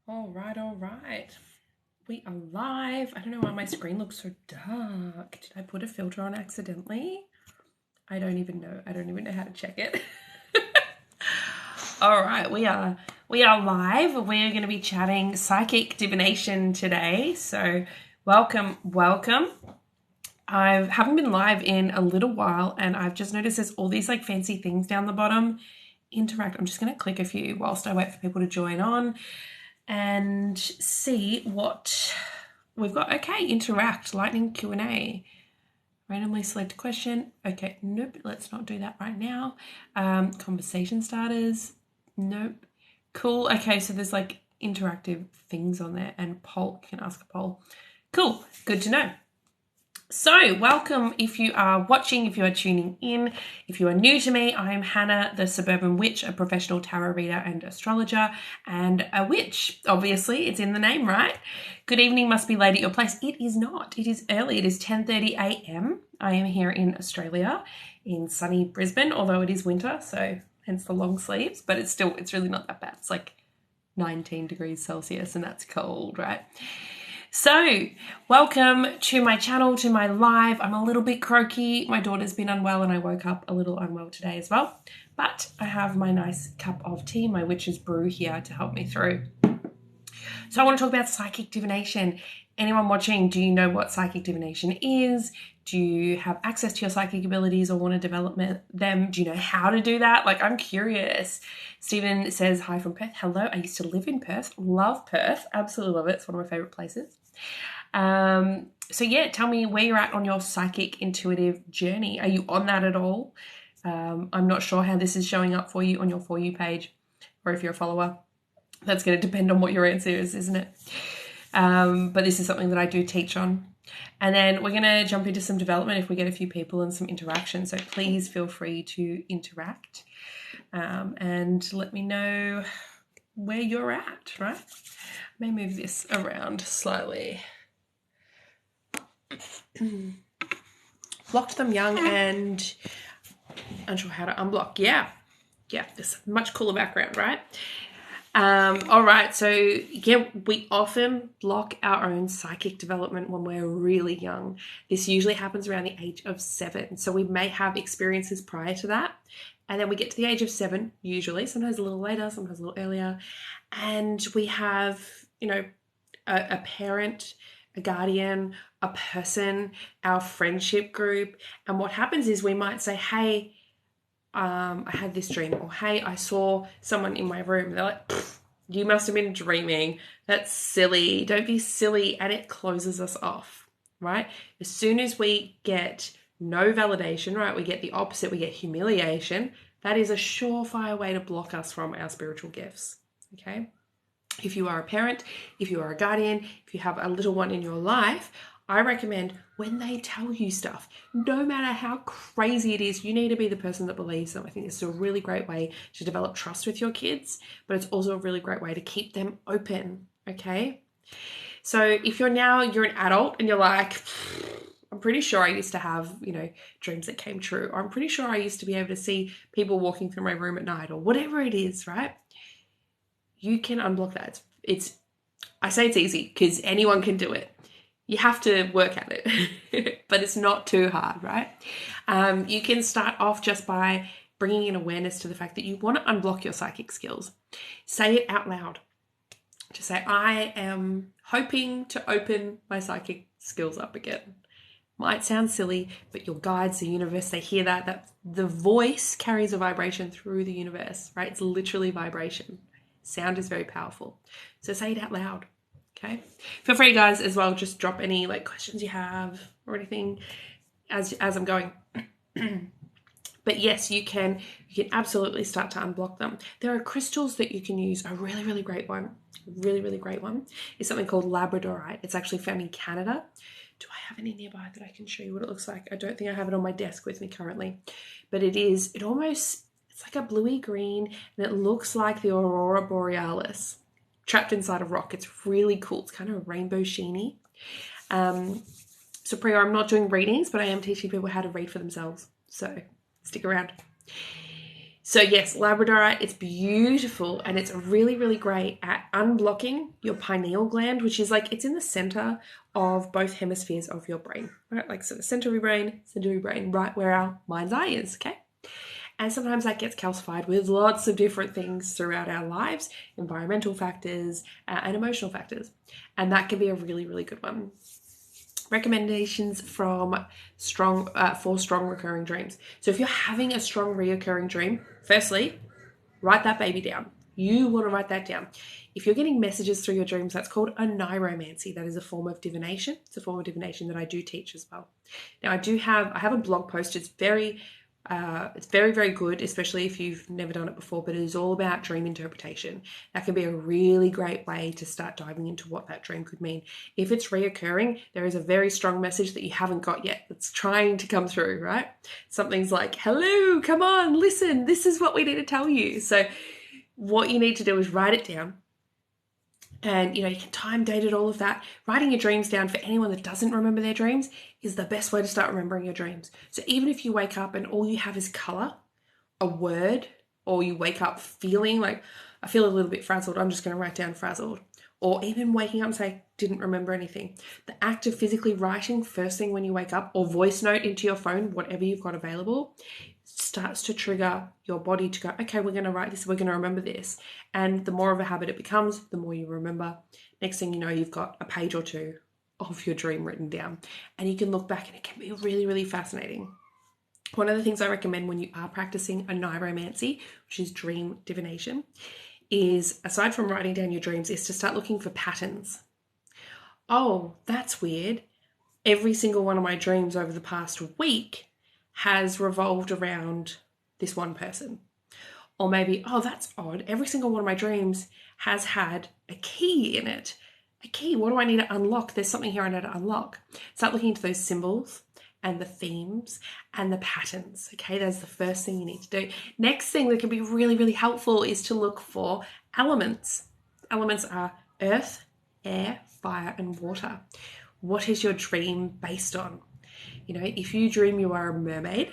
All right. We are live. I don't know why my screen looks so dark. Did I put a filter on accidentally? I don't even know. I don't even know how to check it. All right, we are live. We're going to be chatting psychic divination today. So, welcome. I haven't been live in a little while, and I've just noticed there's all these like fancy things down the bottom. Interact. I'm just going to click a few whilst I wait for people to join on and see what we've got. Okay, interact, lightning Q&A, randomly select a question. Okay, nope, let's not do that right now. Conversation starters, nope. Cool. Okay, so there's like interactive things on there, and poll, you can ask a poll. Cool, good to know. So, welcome if you are watching, if you are tuning in. If you are new to me, I'm Hannah, the Suburban Witch, a professional tarot reader and astrologer, and a witch. Obviously, it's in the name, right? Good evening must be late at your place. It is not. It is early. It is 10:30 a.m. I am here in Australia, in sunny Brisbane, although it is winter, so hence the long sleeves, but it's really not that bad. It's like 19 degrees Celsius, and that's cold, right? So, welcome to my channel, to my live. I'm a little bit croaky. My daughter's been unwell and I woke up a little unwell today as well. But I have my nice cup of tea, my witch's brew here to help me through. So I want to talk about psychic divination. Anyone watching, do you know what psychic divination is? Do you have access to your psychic abilities or want to develop them? Do you know how to do that? Like, I'm curious. Stephen says, hi from Perth. Hello, I used to live in Perth. Love Perth. Absolutely love it. It's one of my favorite places. So yeah, tell me where you're at on your psychic intuitive journey. Are you on that at all? I'm not sure how this is showing up for you on your For You page, or if you're a follower. That's going to depend on what your answer is, isn't it? But this is something that I do teach on. And then we're going to jump into some development if we get a few people and some interaction. So please feel free to interact and let me know where you're at, right? I may move this around slightly. Blocked them young and unsure how to unblock. Yeah, this much cooler background, right? All right, so yeah, we often block our own psychic development when we're really young. This usually happens around the age of 7. So we may have experiences prior to that. And then we get to the age of 7, usually, sometimes a little later, sometimes a little earlier. And we have, a parent, a guardian, a person, our friendship group. And what happens is we might say, hey, I had this dream, or hey, I saw someone in my room. They're like, you must have been dreaming. That's silly. Don't be silly. And it closes us off, right? As soon as we get no validation, right, we get the opposite, we get humiliation. That is a surefire way to block us from our spiritual gifts, okay? If you are a parent, if you are a guardian, if you have a little one in your life, I recommend when they tell you stuff, no matter how crazy it is, you need to be the person that believes them. I think this is a really great way to develop trust with your kids, but it's also a really great way to keep them open, okay? So if you're an adult and you're like, I'm pretty sure I used to have, dreams that came true, or I'm pretty sure I used to be able to see people walking through my room at night, or whatever it is, right? You can unblock that. I say it's easy because anyone can do it. You have to work at it, but it's not too hard, right? You can start off just by bringing in awareness to the fact that you want to unblock your psychic skills. Say it out loud. Just say, I am hoping to open my psychic skills up again. Might sound silly, but your guides, the universe, they hear that the voice carries a vibration through the universe, right? It's literally vibration. Sound is very powerful. So say it out loud, okay? Feel free, guys, as well, just drop any questions you have or anything as I'm going. But yes, you can absolutely start to unblock them. There are crystals that you can use. A really, really great one, is something called Labradorite. It's actually found in Canada. Do I have any nearby that I can show you what it looks like? I don't think I have it on my desk with me currently, but it's like a bluey green, and it looks like the Aurora Borealis trapped inside a rock. It's really cool. It's kind of rainbow sheeny. So Priya, I'm not doing readings, but I am teaching people how to read for themselves. So stick around. So yes, Labradorite, it's beautiful and it's really, really great at unblocking your pineal gland, which is like, it's in the center of both hemispheres of your brain, right? Like so the center of your brain, right where our mind's eye is, okay? And sometimes that gets calcified with lots of different things throughout our lives, environmental factors and emotional factors. And that can be a really, really good one. Recommendations from strong recurring dreams. So if you're having a strong reoccurring dream, firstly, write that baby down. You want to write that down. If you're getting messages through your dreams, that's called a niromancy. That is a form of divination. It's a form of divination that I do teach as well. Now I have a blog post. It's very, very good, especially if you've never done it before, but it is all about dream interpretation. That can be a really great way to start diving into what that dream could mean. If it's reoccurring, there is a very strong message that you haven't got yet that's trying to come through, right? Something's like, hello, come on, listen, this is what we need to tell you. So what you need to do is write it down. And, you can time date it, all of that. Writing your dreams down for anyone that doesn't remember their dreams is the best way to start remembering your dreams. So even if you wake up and all you have is color, a word, or you wake up feeling like, I feel a little bit frazzled, I'm just going to write down frazzled. Or even waking up and say, didn't remember anything. The act of physically writing first thing when you wake up, or voice note into your phone, whatever you've got available, starts to trigger your body to go, okay, we're going to write this, we're going to remember this. And the more of a habit it becomes, the more you remember. Next thing you know, you've got a page or two of your dream written down. And you can look back and it can be really, really fascinating. One of the things I recommend when you are practicing a niromancy, which is dream divination, is, aside from writing down your dreams, is to start looking for patterns. Oh, that's weird. Every single one of my dreams over the past week has revolved around this one person. Or maybe, oh, that's odd. Every single one of my dreams has had a key in it. A key, what do I need to unlock? There's something here I need to unlock. Start looking into those symbols and the themes and the patterns, okay? That's the first thing you need to do. Next thing that can be really, really helpful is to look for elements. Elements are earth, air, fire, and water. What is your dream based on? If you dream you are a mermaid,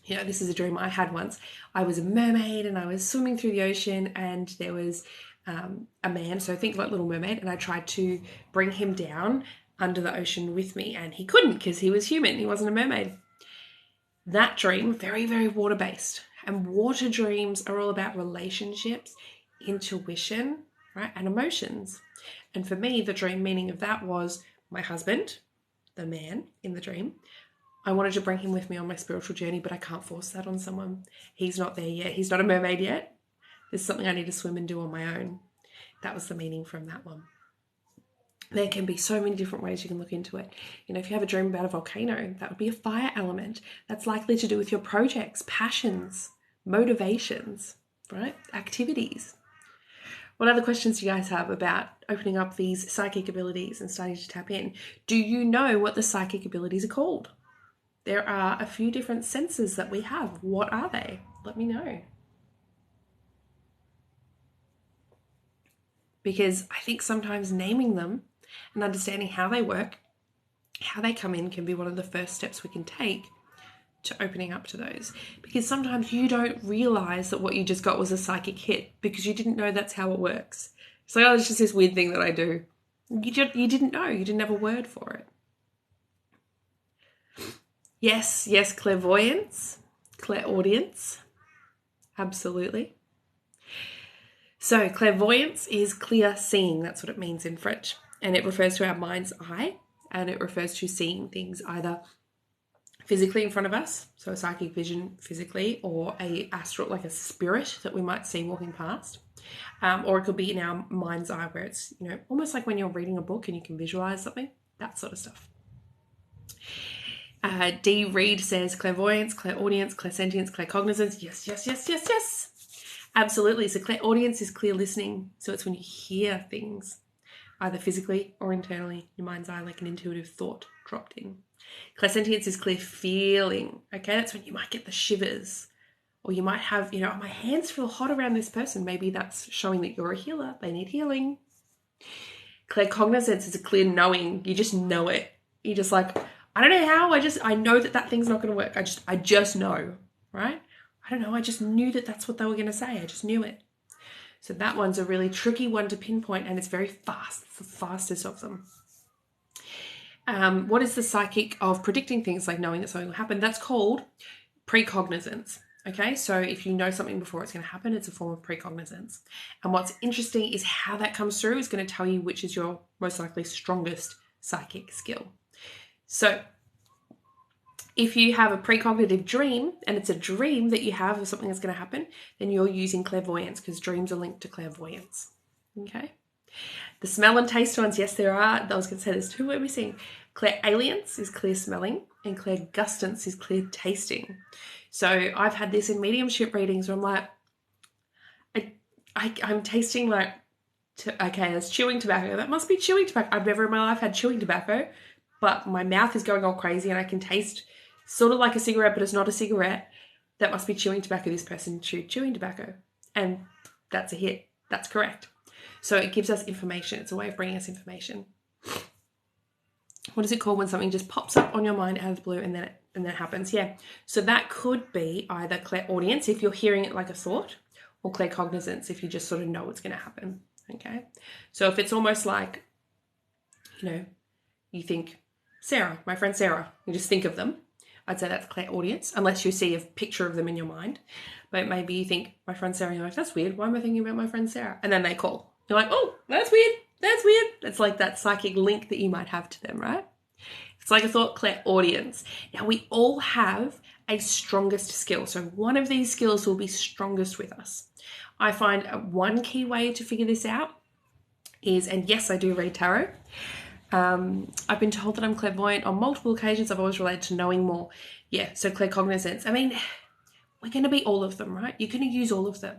this is a dream I had once. I was a mermaid and I was swimming through the ocean and there was a man, so think like Little Mermaid, and I tried to bring him down under the ocean with me and he couldn't because he was human, he wasn't a mermaid. That dream, very, very water-based. And water dreams are all about relationships, intuition, right, and emotions. And for me, the dream meaning of that was my husband, the man in the dream. I wanted to bring him with me on my spiritual journey, but I can't force that on someone. He's not there yet. He's not a mermaid yet. There's something I need to swim and do on my own. That was the meaning from that one. There can be so many different ways you can look into it. If you have a dream about a volcano, that would be a fire element. That's likely to do with your projects, passions, motivations, right? Activities. What other questions do you guys have about opening up these psychic abilities and starting to tap in? Do you know what the psychic abilities are called? There are a few different senses that we have. What are they? Let me know. Because I think sometimes naming them and understanding how they work, how they come in, can be one of the first steps we can take to opening up to those. Because sometimes you don't realize that what you just got was a psychic hit because you didn't know that's how it works. It's like, oh, it's just this weird thing that I do. You didn't know. You didn't have a word for it. Yes, clairvoyance, clairaudience. Absolutely. So clairvoyance is clear seeing. That's what it means in French. And it refers to our mind's eye, and it refers to seeing things either physically in front of us, so a psychic vision physically, or a astral, like a spirit that we might see walking past. Or it could be in our mind's eye where it's, almost like when you're reading a book and you can visualize something, that sort of stuff. D. Reed says clairvoyance, clairaudience, clairsentience, claircognizance. Yes. Absolutely. So clairaudience is clear listening. So it's when you hear things, either physically or internally, your mind's eye, like an intuitive thought dropped in. Clairsentience is clear feeling. Okay, that's when you might get the shivers. Or you might have, oh, my hands feel hot around this person. Maybe that's showing that you're a healer. They need healing. Claircognizance is a clear knowing. You just know it. You're just like, I don't know how, I know that thing's not going to work. I just know, right? I don't know, I just knew that that's what they were going to say. I just knew it. So that one's a really tricky one to pinpoint, and it's very fast. It's the fastest of them. What is the psychic of predicting things, like knowing that something will happen? That's called precognizance. Okay, so if you know something before it's going to happen, it's a form of precognizance. And what's interesting is how that comes through is going to tell you which is your most likely strongest psychic skill. So if you have a precognitive dream, and it's a dream that you have of something that's going to happen, then you're using clairvoyance, because dreams are linked to clairvoyance. Okay. The smell and taste ones, yes, there are. I was going to say there's two we're missing. Clairalience is clear smelling, and clairgustance is clear tasting. So I've had this in mediumship readings where I'm like, I'm tasting like, okay, that's chewing tobacco. That must be chewing tobacco. I've never in my life had chewing tobacco, but my mouth is going all crazy and I can taste sort of like a cigarette, but it's not a cigarette. That must be chewing tobacco. This person chewed chewing tobacco. And that's a hit. That's correct. So it gives us information. It's a way of bringing us information. What is it called when something just pops up on your mind out of the blue and then it happens? Yeah. So that could be either clairaudience, if you're hearing it like a thought, or claircognizance, if you just sort of know what's going to happen. Okay. So if it's almost like, you think, Sarah, my friend Sarah, you just think of them, I'd say that's clairaudience, unless you see a picture of them in your mind. But maybe you think, my friend Sarah, you're like, that's weird. Why am I thinking about my friend Sarah? And then they call. You're like, oh, that's weird. That's weird. It's like that psychic link that you might have to them, right? It's like a thought, clairaudience. Now, we all have a strongest skill. So one of these skills will be strongest with us. I find one key way to figure this out is, and yes, I do read tarot. I've been told that I'm clairvoyant on multiple occasions. I've always related to knowing more. Yeah, so claircognizance. I mean, we're going to be all of them, right? You're going to use all of them.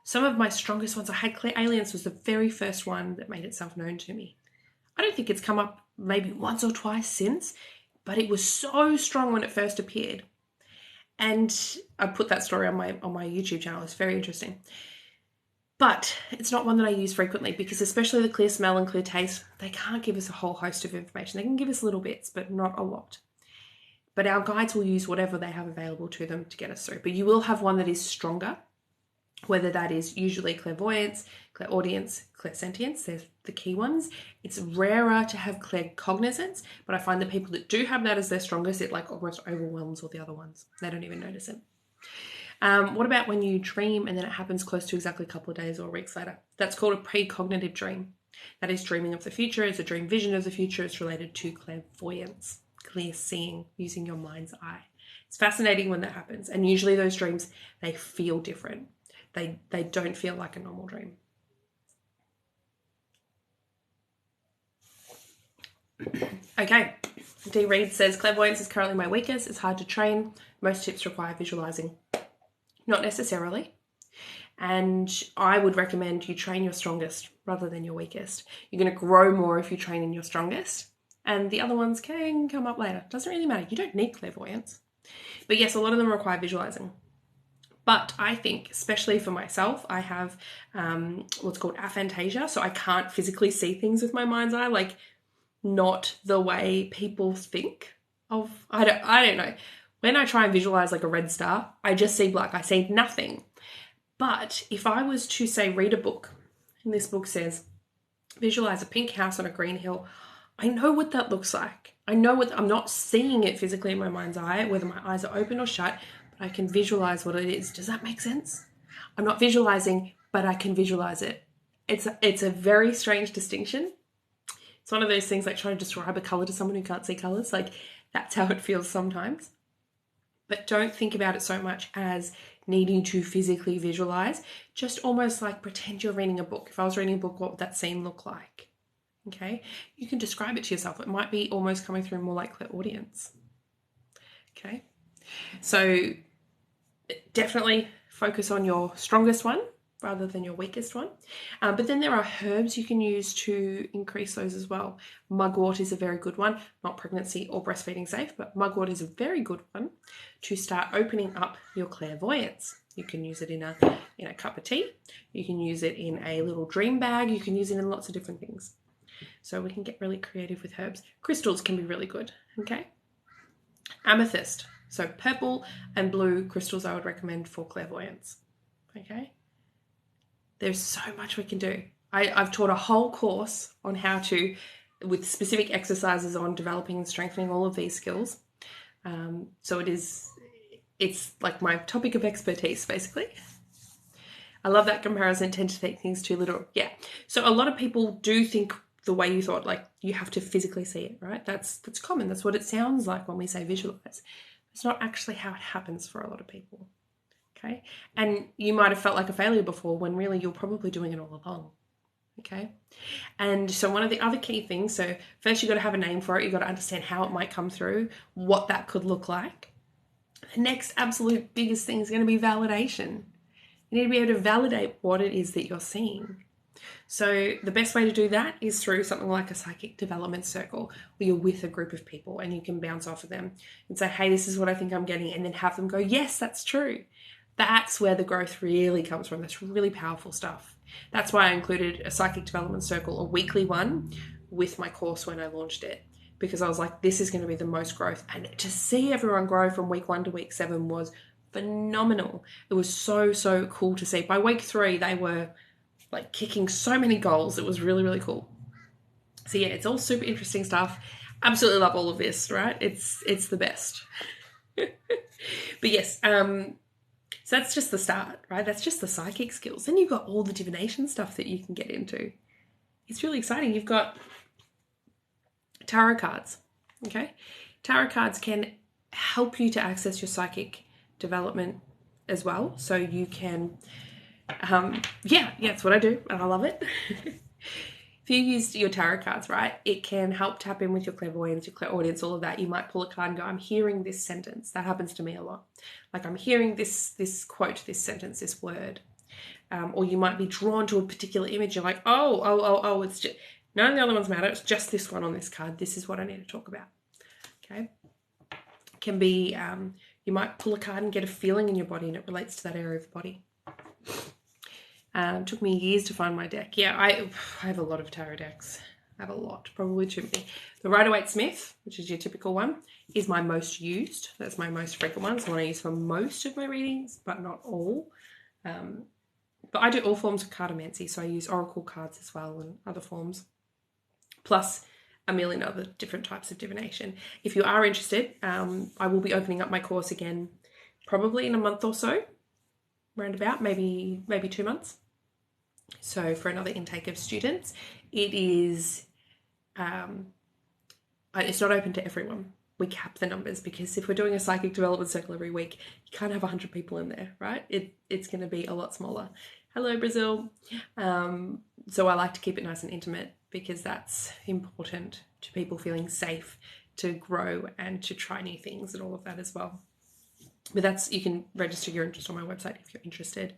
Some of my strongest ones, I had clairalience was the very first one that made itself known to me. I don't think it's come up maybe once or twice since, but it was so strong when it first appeared. And I put that story on my YouTube channel. It's very interesting. But it's not one that I use frequently, because especially the clear smell and clear taste, they can't give us a whole host of information. They can give us little bits, but not a lot. But our guides will use whatever they have available to them to get us through. But you will have one that is stronger, whether that is usually clairvoyance, clairaudience, clairsentience. They're the key ones. It's rarer to have claircognizance, but I find that people that do have that as their strongest, it like almost overwhelms all the other ones. They don't even notice it. What about when you dream and then it happens close to exactly a couple of days or weeks later? That's called a precognitive dream. That is dreaming of the future. It's a dream vision of the future. It's related to clairvoyance, clear seeing, using your mind's eye. It's fascinating when that happens. And usually those dreams, they feel different. They don't feel like a normal dream. Okay, D. Reed says, clairvoyance is currently my weakest. It's hard to train. Most tips require visualizing. Not necessarily. And I would recommend you train your strongest rather than your weakest. You're going to grow more if you train in your strongest. And the other ones can come up later. Doesn't really matter. You don't need clairvoyance. But yes, a lot of them require visualizing. But I think, especially for myself, I have what's called aphantasia. So I can't physically see things with my mind's eye, like not the way people think of. I don't know. When I try and visualize like a red star, I just see black. I see nothing. But if I was to say read a book, and this book says visualize a pink house on a green hill, I know what that looks like. I know what, I'm not seeing it physically in my mind's eye, whether my eyes are open or shut, but I can visualize what it is. Does that make sense? I'm not visualizing, but I can visualize it. It's a very strange distinction. It's one of those things like trying to describe a color to someone who can't see colors. Like that's how it feels sometimes. But don't think about it so much as needing to physically visualize. Just almost like pretend you're reading a book. If I was reading a book, what would that scene look like? Okay, you can describe it to yourself. It might be almost coming through more like clairaudience. Okay, so definitely focus on your strongest one rather than your weakest one. But then there are herbs you can use to increase those as well. Mugwort is a very good one, not pregnancy or breastfeeding safe, but mugwort is a very good one to start opening up your clairvoyance. You can use it in a cup of tea. You can use it in a little dream bag. You can use it in lots of different things. So we can get really creative with herbs. Crystals can be really good, okay? Amethyst. So purple and blue crystals I would recommend for clairvoyance. Okay. There's so much we can do. I've taught a whole course on how to, with specific exercises on developing and strengthening all of these skills. So it's like my topic of expertise, basically. I love that comparison, tend to take things too literal. Yeah. So a lot of people do think the way you thought, like you have to physically see it, right? That's common. That's what it sounds like when we say visualize. It's not actually how it happens for a lot of people. Okay. And you might have felt like a failure before when really you're probably doing it all along. Okay. And so one of the other key things, so first you've got to have a name for it. You've got to understand how it might come through, what that could look like. The next absolute biggest thing is going to be validation. You need to be able to validate what it is that you're seeing. So the best way to do that is through something like a psychic development circle where you're with a group of people and you can bounce off of them and say, hey, this is what I think I'm getting, and then have them go, yes, that's true. That's where the growth really comes from. That's really powerful stuff. That's why I included a psychic development circle, a weekly one, with my course when I launched it, because I was like, this is going to be the most growth. And to see everyone grow from week 1 to week 7 was phenomenal. It was so, so cool to see. By week 3, they were like kicking so many goals. It was really, really cool. So yeah, it's all super interesting stuff. Absolutely love all of this, right? It's the best. But yes, so that's just the start, right? That's just the psychic skills. Then you've got all the divination stuff that you can get into. It's really exciting. You've got tarot cards, okay? Tarot cards can help you to access your psychic development as well. So you can, yeah, it's what I do and I love it. If you use your tarot cards, right, it can help tap in with your clairvoyance, your clairaudience, all of that. You might pull a card and go, I'm hearing this sentence. That happens to me a lot. Like I'm hearing this quote, this sentence, this word. Or you might be drawn to a particular image. You're like, oh, it's just, none of the other ones matter. It's just this one on this card. This is what I need to talk about. Okay. It can be, you might pull a card and get a feeling in your body and it relates to that area of the body. Took me years to find my deck. Yeah, I have a lot of tarot decks. I have a lot, probably too many. The Rider-Waite-Smith, which is your typical one, is my most used. That's my most frequent one. It's the one I use for most of my readings, but not all. But I do all forms of cartomancy, so I use oracle cards as well and other forms, plus a million other different types of divination. If you are interested, I will be opening up my course again probably in a month or so, roundabout, maybe 2 months. So for another intake of students, it is, it's not open to everyone. We cap the numbers because if we're doing a psychic development circle every week, you can't have 100 people in there, right? It's going to be a lot smaller. Hello, Brazil. So I like to keep it nice and intimate because that's important to people feeling safe to grow and to try new things and all of that as well. But you can register your interest on my website if you're interested.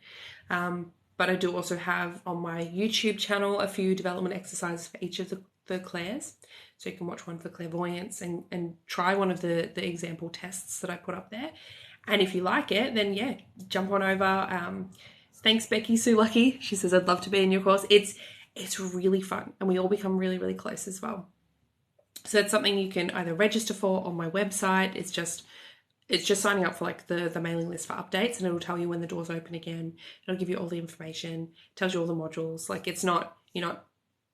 But I do also have on my YouTube channel a few development exercises for each of the clairs. So you can watch one for clairvoyance and try one of the example tests that I put up there. And if you like it, then yeah, jump on over. Thanks, Becky Sue Lucky. She says, I'd love to be in your course. It's really fun and we all become really, really close as well. So that's something you can either register for on my website. It's just signing up for like the mailing list for updates, and it'll tell you when the doors open again. It'll give you all the information, tells you all the modules. Like you're not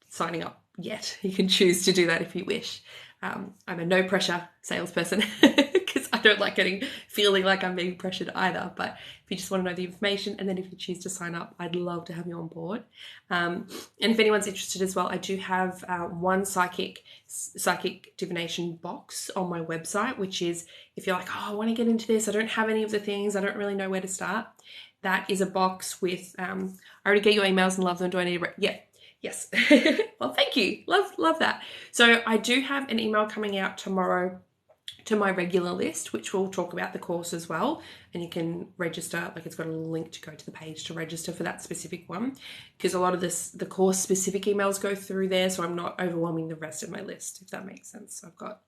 signing up yet. You can choose to do that if you wish. I'm a no pressure salesperson because I don't like feeling like I'm being pressured either. But if you just want to know the information, and then if you choose to sign up, I'd love to have you on board. And if anyone's interested as well, I do have one psychic divination box on my website, which is if you're like, oh, I want to get into this, I don't have any of the things, I don't really know where to start. That is a box with, I already get your emails and love them. Do I need to, yeah. Yes. Well, thank you. Love that. So I do have an email coming out tomorrow to my regular list, which will talk about the course as well. And you can register, like it's got a link to go to the page to register for that specific one, because a lot of the course specific emails go through there. So I'm not overwhelming the rest of my list, if that makes sense. So I've got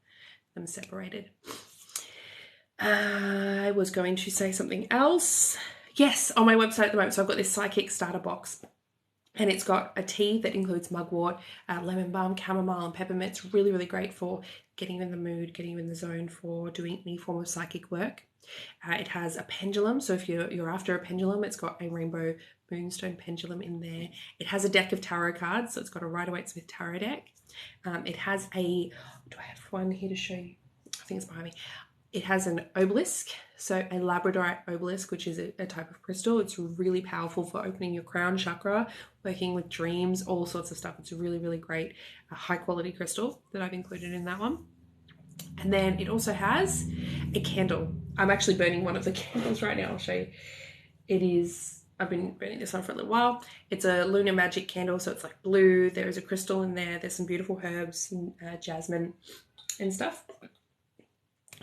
them separated. I was going to say something else. Yes, on my website at the moment. So I've got this psychic starter box. And it's got a tea that includes mugwort, lemon balm, chamomile and peppermint. It's really, really great for getting you in the mood, getting you in the zone for doing any form of psychic work. It has a pendulum, so if you're after a pendulum, it's got a rainbow moonstone pendulum in there. It has a deck of tarot cards, so it's got a Rider-Waite-Smith tarot deck. It has a, do I have one here to show you? I think it's behind me. It has an obelisk, so a labradorite obelisk, which is a type of crystal. It's really powerful for opening your crown chakra, working with dreams, all sorts of stuff. It's a really, really great high quality crystal that I've included in that one. And then it also has a candle. I'm actually burning one of the candles right now. I'll show you. It is, I've been burning this one for a little while. It's a lunar magic candle, so it's like blue. There is a crystal in there. There's some beautiful herbs and jasmine and stuff.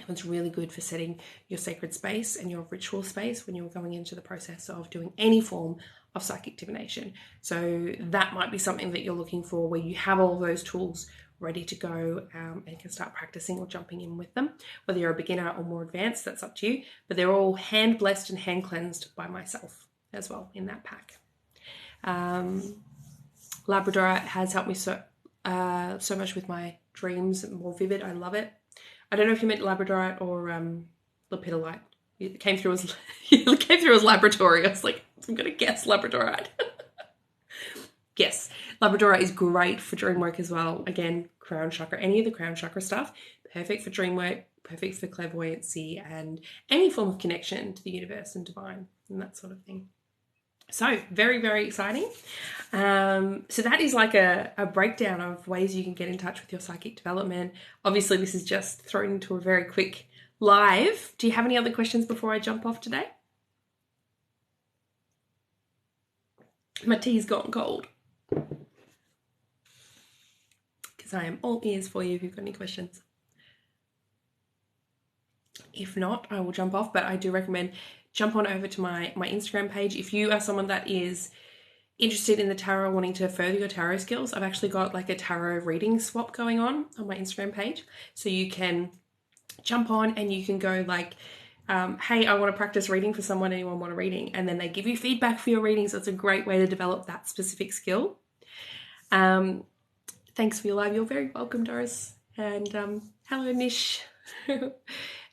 It's really good for setting your sacred space and your ritual space when you're going into the process of doing any form of psychic divination. So that might be something that you're looking for, where you have all of those tools ready to go and can start practicing or jumping in with them. Whether you're a beginner or more advanced, that's up to you. But they're all hand blessed and hand cleansed by myself as well in that pack. Labradorite has helped me so much with my dreams, more vivid. I love it. I don't know if you meant labradorite or lepidolite. It came through as laboratory. I was like, I'm gonna guess labradorite. Yes, labradorite is great for dream work as well. Again, crown chakra, any of the crown chakra stuff, perfect for dream work, perfect for clairvoyancy and any form of connection to the universe and divine and that sort of thing. So very, very exciting. So that is like a breakdown of ways you can get in touch with your psychic development. Obviously, this is just thrown into a very quick live. Do you have any other questions before I jump off today? My tea's gone cold. Because I am all ears for you if you've got any questions. If not, I will jump off, but I do recommend jump on over to my Instagram page. If you are someone that is interested in the tarot, wanting to further your tarot skills, I've actually got like a tarot reading swap going on my Instagram page. So you can jump on and you can go like, hey, I want to practice reading for someone, anyone want a reading? And then they give you feedback for your reading. So it's a great way to develop that specific skill. Thanks for your live. You're very welcome, Doris. And hello, Nish.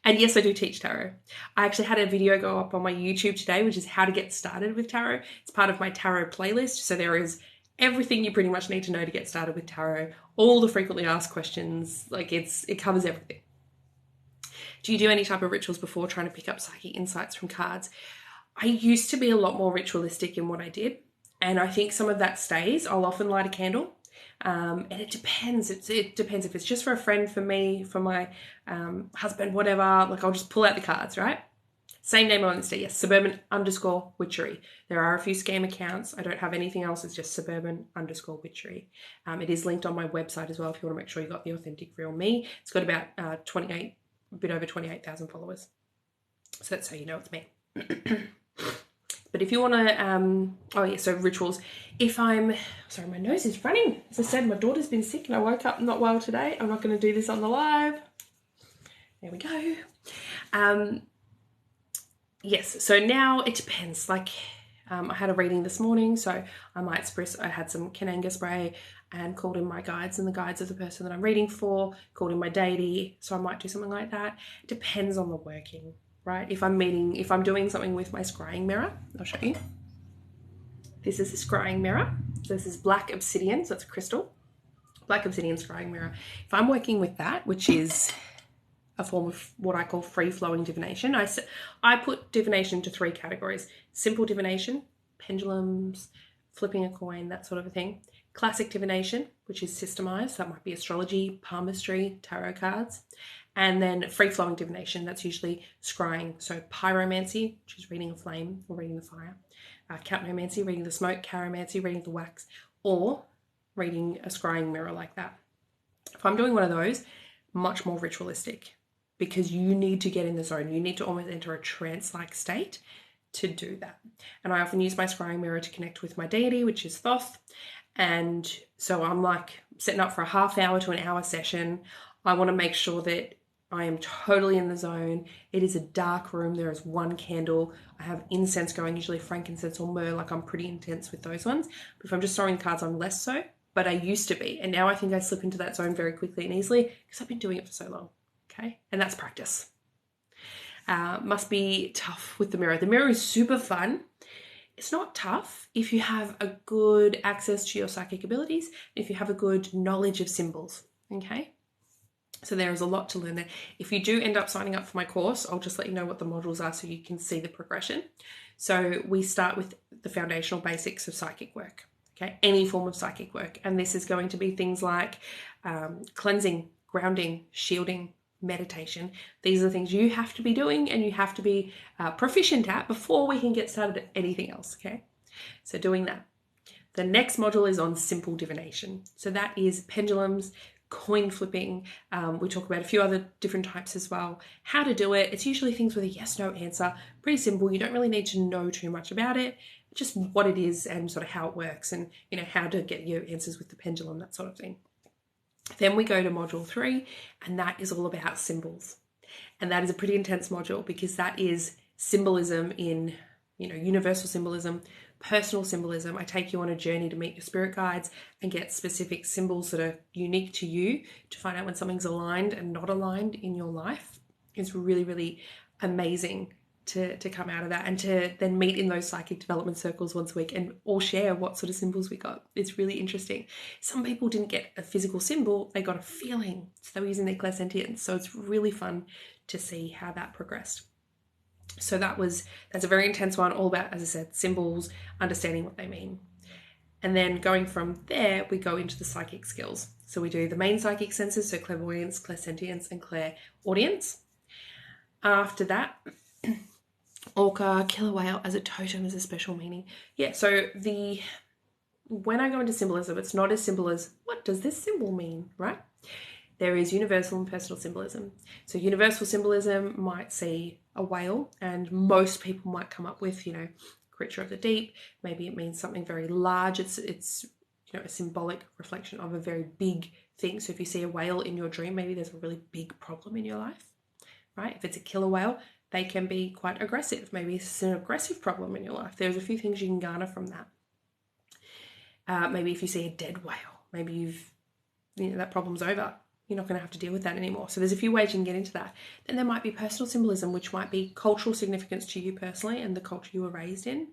And yes, I do teach tarot. I actually had a video go up on my YouTube today, which is how to get started with tarot. It's part of my tarot playlist. So there is everything you pretty much need to know to get started with tarot. All the frequently asked questions, like it covers everything. Do you do any type of rituals before trying to pick up psychic insights from cards? I used to be a lot more ritualistic in what I did. And I think some of that stays. I'll often light a candle. And it depends. It depends if it's just for a friend, for me, for my husband, whatever. Like I'll just pull out the cards, right? Same name on Insta, yes, suburban_witchery. There are a few scam accounts. I don't have anything else. It's just suburban_witchery. It is linked on my website as well if you want to make sure you got the authentic real me. It's got about a bit over 28,000 followers. So that's how you know it's me. But if you want to, so rituals. Sorry, my nose is running. As I said, my daughter's been sick and I woke up not well today. I'm not going to do this on the live. There we go. Yes, so now it depends. Like I had a reading this morning, so I had some Kananga spray and called in my guides and the guides of the person that I'm reading for, called in my deity. So I might do something like that. Depends on the working. Right? If I'm doing something with my scrying mirror, I'll show you. This is a scrying mirror. So this is black obsidian, so it's a crystal. Black obsidian scrying mirror. If I'm working with that, which is a form of what I call free-flowing divination, I put divination into 3 categories. Simple divination, pendulums, flipping a coin, that sort of a thing. Classic divination, which is systemized. That might be astrology, palmistry, tarot cards. And then free-flowing divination, that's usually scrying. So pyromancy, which is reading a flame or reading the fire. Capnomancy, reading the smoke. Chiromancy, reading the wax. Or reading a scrying mirror like that. If I'm doing one of those, much more ritualistic, because you need to get in the zone. You need to almost enter a trance-like state to do that. And I often use my scrying mirror to connect with my deity, which is Thoth. And so I'm like setting up for a half hour to an hour session. I want to make sure that I am totally in the zone. It is a dark room. There is one candle. I have incense going, usually frankincense or myrrh. Like I'm pretty intense with those ones. But if I'm just throwing cards, I'm less so. but I used to be. And now I think I slip into that zone very quickly and easily because I've been doing it for so long. Okay. And that's practice. Must be tough with the mirror. The mirror is super fun. It's not tough if you have a good access to your psychic abilities, if you have a good knowledge of symbols. Okay. So there is a lot to learn there. If you do end up signing up for my course, I'll just let you know what the modules are so you can see the progression. So we start with the foundational basics of psychic work, okay? Any form of psychic work. And this is going to be things like cleansing, grounding, shielding, meditation. These are the things you have to be doing and you have to be proficient at before we can get started at anything else, okay? So doing that. The next module is on simple divination. So that is pendulums, coin flipping. We talk about a few other different types as well. How to do it. It's usually things with a yes, no answer. Pretty simple. You don't really need to know too much about it. Just what it is and sort of how it works and, you know, how to get your answers with the pendulum, that sort of thing. Then we go to module 3, and that is all about symbols. And that is a pretty intense module because that is symbolism in, you know, universal symbolism, personal symbolism. I take you on a journey to meet your spirit guides and get specific symbols that are unique to you to find out when something's aligned and not aligned in your life. It's really, really amazing to come out of that and to then meet in those psychic development circles once a week and all share what sort of symbols we got. It's really interesting. Some people didn't get a physical symbol, they got a feeling. So they were using their clairsentience. So it's really fun to see how that progressed. So that's a very intense one, all about, as I said, symbols, understanding what they mean. And then going from there, we go into the psychic skills. So we do the main psychic senses, so clairvoyance, clairsentience, and clairaudience. After that, orca, killer whale as a totem is a special meaning. Yeah, so when I go into symbolism, it's not as simple as, what does this symbol mean, right? There is universal and personal symbolism. So universal symbolism might see a whale, and most people might come up with, you know, creature of the deep. Maybe it means something very large. It's you know, a symbolic reflection of a very big thing. So if you see a whale in your dream, maybe there's a really big problem in your life, right? If it's a killer whale, they can be quite aggressive. Maybe it's an aggressive problem in your life. There's a few things you can garner from that. Maybe if you see a dead whale, maybe that problem's over. You're not going to have to deal with that anymore. So there's a few ways you can get into that. Then there might be personal symbolism, which might be cultural significance to you personally and the culture you were raised in.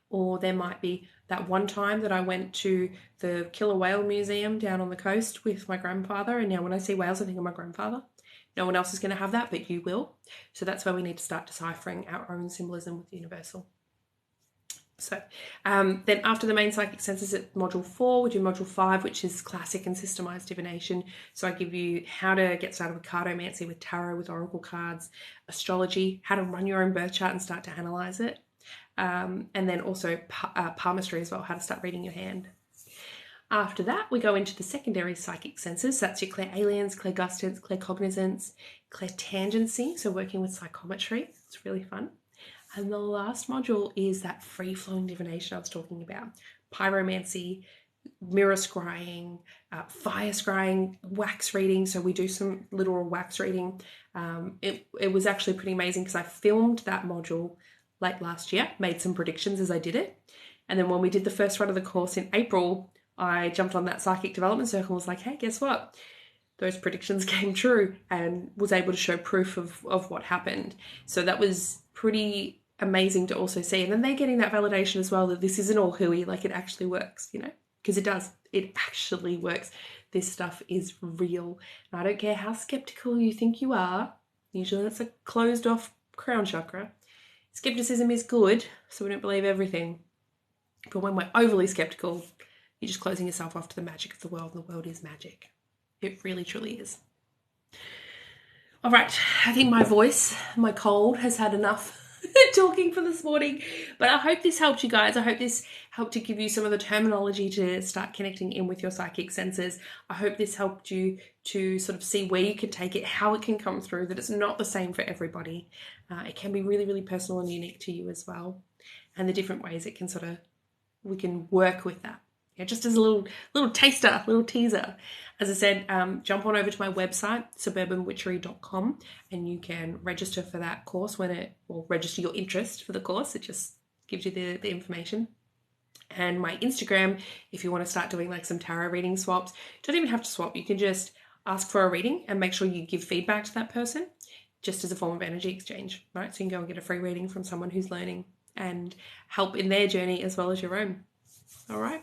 Or there might be that one time that I went to the Killer Whale Museum down on the coast with my grandfather. And now when I see whales, I think of my grandfather. No one else is going to have that, but you will. So that's where we need to start deciphering our own symbolism with the universal. So then after the main psychic senses at module 4, we do module 5, which is classic and systemized divination. So I give you how to get started with cartomancy, with tarot, with oracle cards, astrology, how to run your own birth chart and start to analyze it. And then also palmistry as well, how to start reading your hand. After that, we go into the secondary psychic senses. So that's your clairalience, clairgustance, claircognizance, clairtangency, so working with psychometry. It's really fun. And the last module is that free-flowing divination I was talking about. Pyromancy, mirror scrying, fire scrying, wax reading. So we do some literal wax reading. It was actually pretty amazing because I filmed that module late last year, made some predictions as I did it. And then when we did the first run of the course in April, I jumped on that psychic development circle and was like, hey, guess what? Those predictions came true, and was able to show proof of what happened. So that was pretty amazing to also see. And then they're getting that validation as well that this isn't all hooey, like it actually works, you know, because it does. It actually works. This stuff is real. And I don't care how skeptical you think you are. Usually that's a closed off crown chakra. Skepticism is good, so we don't believe everything. But when we're overly skeptical, you're just closing yourself off to the magic of the world, and the world is magic. It really, truly is. All right, I think my voice, my cold, has had enough talking for this morning, but I hope this helped you guys. I hope this helped to give you some of the terminology to start connecting in with your psychic senses. I hope this helped you to sort of see where you can take it, how it can come through, that it's not the same for everybody. It can be really, really personal and unique to you as well, and the different ways it can we can work with that. Yeah, just as a little taster, little teaser. As I said, jump on over to my website, suburbanwitchery.com, and you can register for that course or register your interest for the course. It just gives you the information. And my Instagram, if you want to start doing like some tarot reading swaps, you don't even have to swap. You can just ask for a reading and make sure you give feedback to that person just as a form of energy exchange, right? So you can go and get a free reading from someone who's learning and help in their journey as well as your own. All right.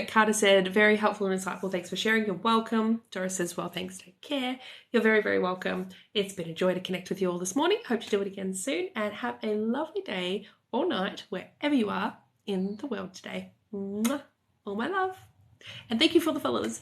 Carter said, very helpful and insightful. Thanks for sharing. You're welcome. Doris says, well, thanks. Take care. You're very, very welcome. It's been a joy to connect with you all this morning. Hope to do it again soon, and have a lovely day or night wherever you are in the world today. Mwah. All my love. And thank you for the follows.